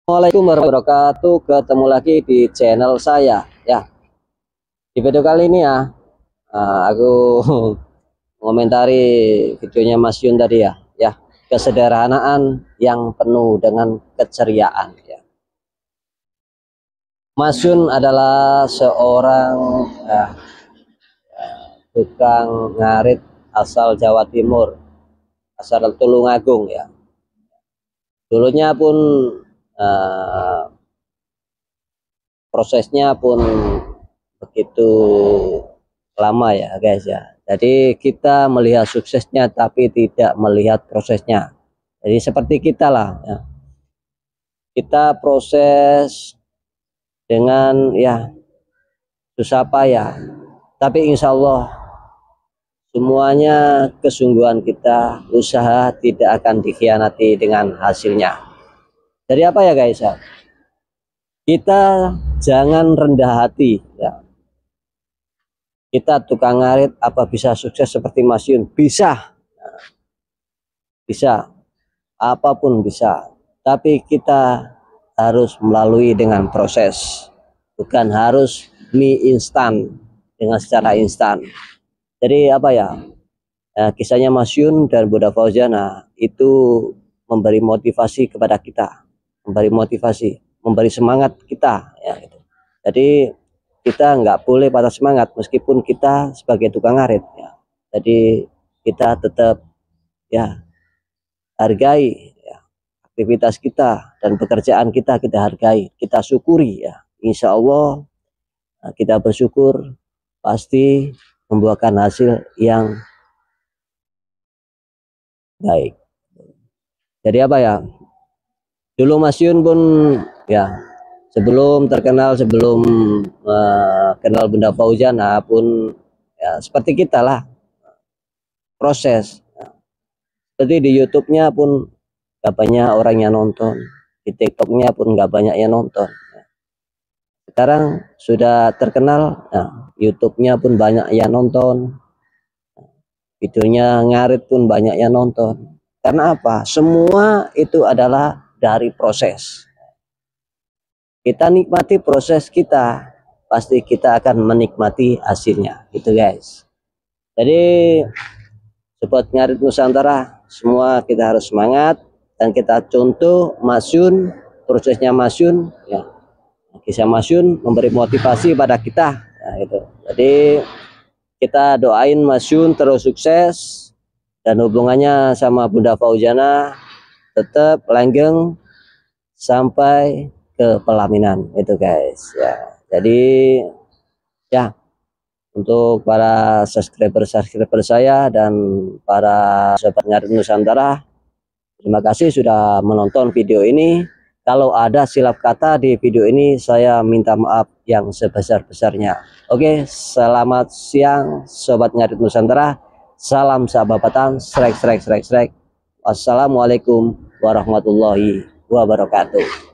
Assalamualaikum warahmatullahi wabarakatuh. Ketemu lagi di channel saya ya. Di video kali ini ya, aku mengomentari videonya Mas Yun tadi ya, kesederhanaan yang penuh dengan keceriaan ya. Mas Yun adalah seorang tukang ngarit asal Jawa Timur, asal Tulungagung ya. Dulunya pun prosesnya pun begitu lama ya guys ya. Jadi kita melihat suksesnya tapi tidak melihat prosesnya. Jadi seperti kita lah ya. Kita proses dengan ya susah payah, tapi insya Allah semuanya kesungguhan kita, usaha tidak akan dikhianati dengan hasilnya. Jadi apa ya guys ya, kita jangan rendah hati ya. Kita tukang ngarit apa bisa sukses seperti Mas Yun? Bisa, bisa, apapun bisa, tapi kita harus melalui dengan proses, bukan harus mie instan dengan secara instan. Jadi apa ya, kisahnya Mas Yun dan Bunda Fauzana itu memberi motivasi kepada kita, memberi motivasi, memberi semangat kita ya gitu. Jadi kita nggak boleh patah semangat meskipun kita sebagai tukang ngarit ya. Jadi kita tetap ya hargai ya, aktivitas kita dan pekerjaan kita hargai, kita syukuri ya. Insya Allah kita bersyukur pasti membuahkan hasil yang baik. Jadi apa ya, dulu Mas Yun pun ya sebelum terkenal, sebelum kenal Bunda Fauzana pun ya seperti kita lah, proses. Jadi di YouTube-nya pun gak banyak orang yang nonton, di TikTok-nya pun gak banyak yang nonton. Sekarang sudah terkenal, nah, YouTube-nya pun banyak yang nonton, videonya ngarit pun banyak yang nonton. Karena apa? Semua itu adalah dari proses. Kita nikmati proses kita, pasti kita akan menikmati hasilnya, gitu guys. Jadi sobat ngarit Nusantara, semua kita harus semangat dan kita contoh Mas Yun, prosesnya Mas Yun ya. Kisah Mas Yun memberi motivasi pada kita ya, gitu. Jadi kita doain Mas Yun terus sukses dan hubungannya sama Bunda Fauzana tetap langgeng sampai ke pelaminan itu guys ya. Jadi ya, untuk para subscriber saya dan para sobat ngarit Nusantara, terima kasih sudah menonton video ini. Kalau ada silap kata di video ini, saya minta maaf yang sebesar-besarnya. Oke, selamat siang sobat ngarit Nusantara. Salam sahabatan, srek. Wassalamualaikum warahmatullahi wabarakatuh.